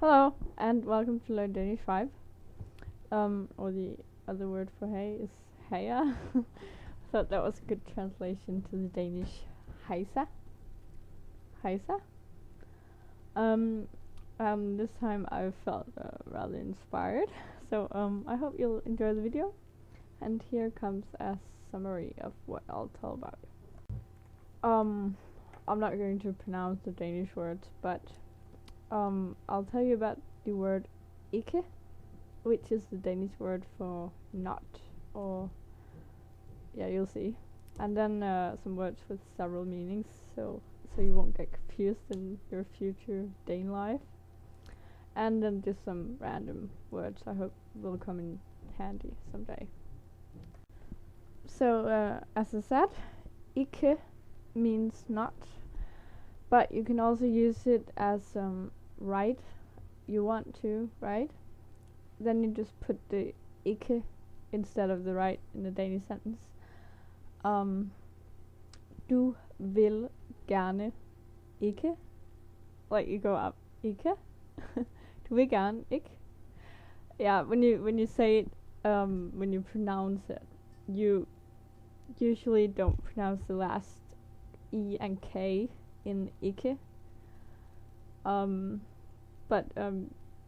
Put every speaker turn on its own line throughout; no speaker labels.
Hello, and welcome to Learn Danish 5. Or the other word for hey is heya. Thought that was a good translation to the Danish heisa. Heisa. This time I felt rather inspired, so I hope you'll enjoy the video. And here comes a summary of what I'll tell about. I'm not going to pronounce the Danish words, but I'll tell you about the word ikke, which is the Danish word for not, or yeah, you'll see. And then some words with several meanings, so you won't get confused in your future Dane life. And then just some random words I hope will come in handy someday. So as I said, ikke means not, but you can also use it as right. You want to, right? Then you just put the ikke instead of the right in the Danish sentence. Du vil gerne ikke. Like you go up, ikke. Du vil gerne ikke. Yeah, when you say it, when you pronounce it, you usually don't pronounce the last e and k in ikke. But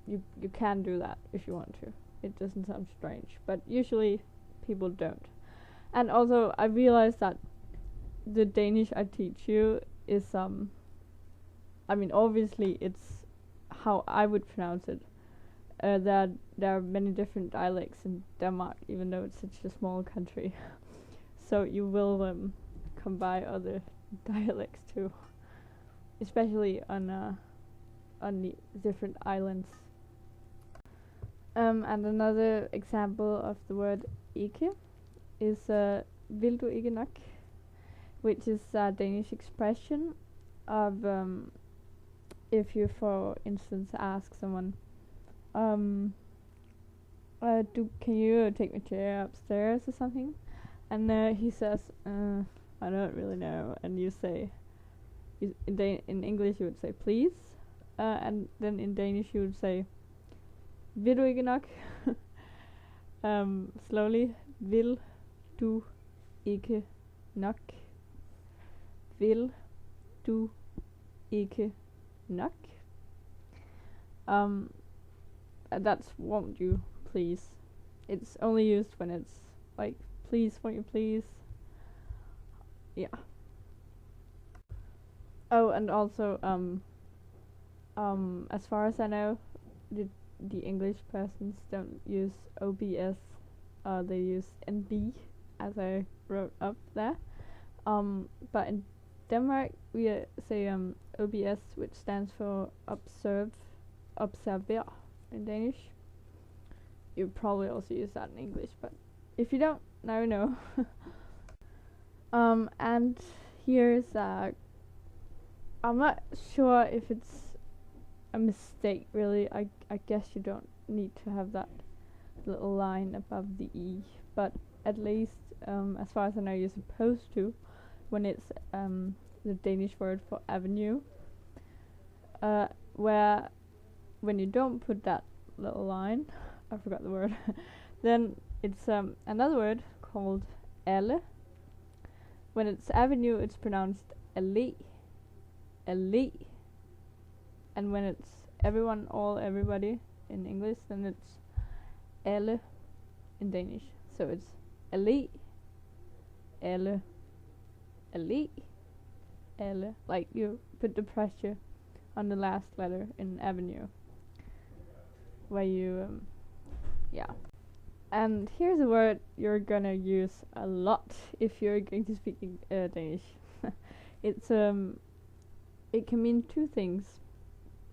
you can do that if you want to. It doesn't sound strange, but usually people don't. And also I realized that the Danish I teach you is I mean, obviously it's how I would pronounce it. There are many different dialects in Denmark, even though it's such a small country. So you will come by other dialects too, especially on the different islands. And another example of the word ikke is vil du ikke nok, which is a Danish expression of if you, for instance, ask someone, can you take my chair upstairs or something? And he says, I don't really know. And you say, in English you would say please, and then in Danish you would say, vil du ikke nok? Slowly, vil du ikke nok? Vil du ikke nok? That's won't you please. It's only used when it's like, please, won't you please? Yeah. Oh, and also as far as I know, the English persons don't use OBS. They use NB, as I wrote up there. But in Denmark we say OBS, which stands for observer in Danish. You probably also use that in English, but if you don't, now you know. And here's I'm not sure if it's a mistake really. I guess you don't need to have that little line above the E, but at least as far as I know you're supposed to when it's the Danish word for avenue, where when you don't put that little line, I forgot the word, then it's another word called alle. When it's avenue it's pronounced allé, allé. And when it's everyone, all, everybody in English, then it's alle in Danish. So it's allé, alle, allé, alle. Like you put the pressure on the last letter in avenue, where you yeah. And here's a word you're gonna use a lot if you're going to speak Danish. It's it can mean two things.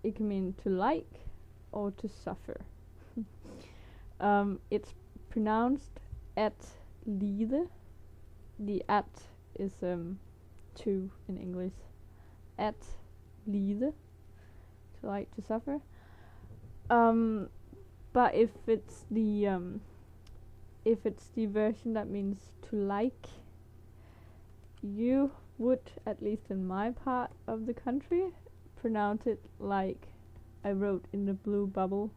It can mean to like or to suffer. It's pronounced at lide. The at is to in English. At lide, to like, to suffer. But if it's the version that means to like, you would, at least in my part of the country, pronounce it like I wrote in the blue bubble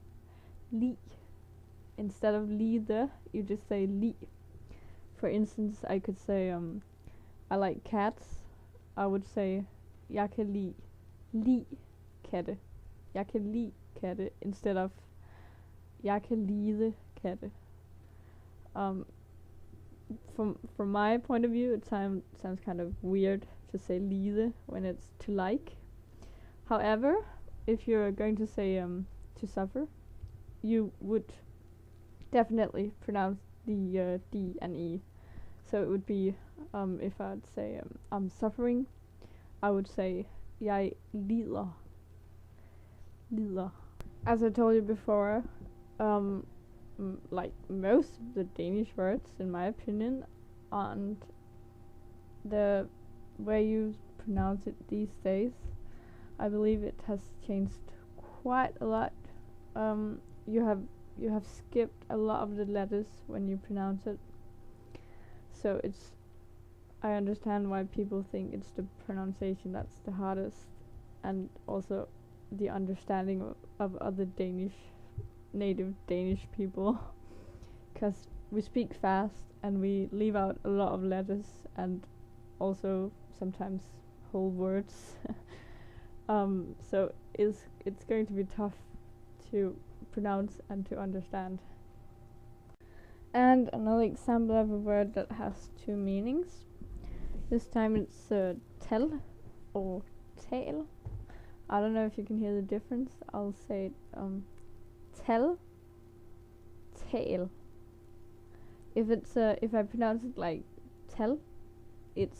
li. Instead of lide, you just say li. For instance, I could say I like cats. I would say jeg kan lide katte. Jeg kan lide katte instead of jeg kan lide katte. From my point of view, it sounds kind of weird to say lide when it's to like. However, if you're going to say to suffer, you would definitely pronounce the D and E. So it would be if I'd say I'm suffering, I would say jeg lider. Lider. As I told you before, like most of the Danish words, in my opinion, aren't the way you pronounce it these days. I believe it has changed quite a lot. You have skipped a lot of the letters when you pronounce it. So I understand why people think it's the pronunciation that's the hardest, and also the understanding of other native Danish people, because we speak fast and we leave out a lot of letters and also sometimes whole words. So it's going to be tough to pronounce and to understand. And another example of a word that has two meanings. This time it's tell or tail. I don't know if you can hear the difference. I'll say it, tell, tail. If I pronounce it like tell, it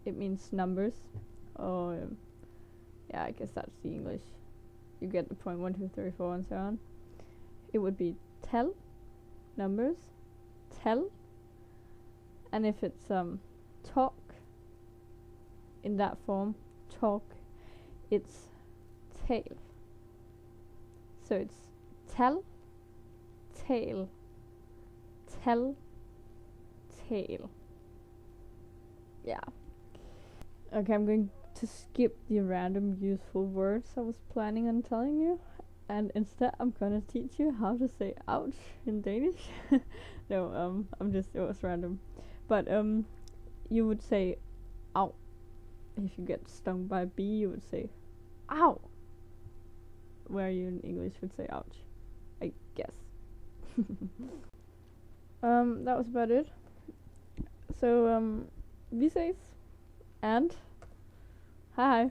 means numbers. Or yeah, I guess that's the English. You get the point. 1, 2, 3, 4, and so on. It would be tell, numbers, tell. And if it's talk, in that form, talk, it's tail. So it's tell, tail, tell, tail. Yeah. Okay, I'm going to skip the random useful words I was planning on telling you, and instead I'm gonna teach you how to say ouch in Danish. No, it was random. But you would say ow. If you get stung by a bee, you would say ow, where you in English would say ouch, I guess. That was about it. So vi ses, and hi.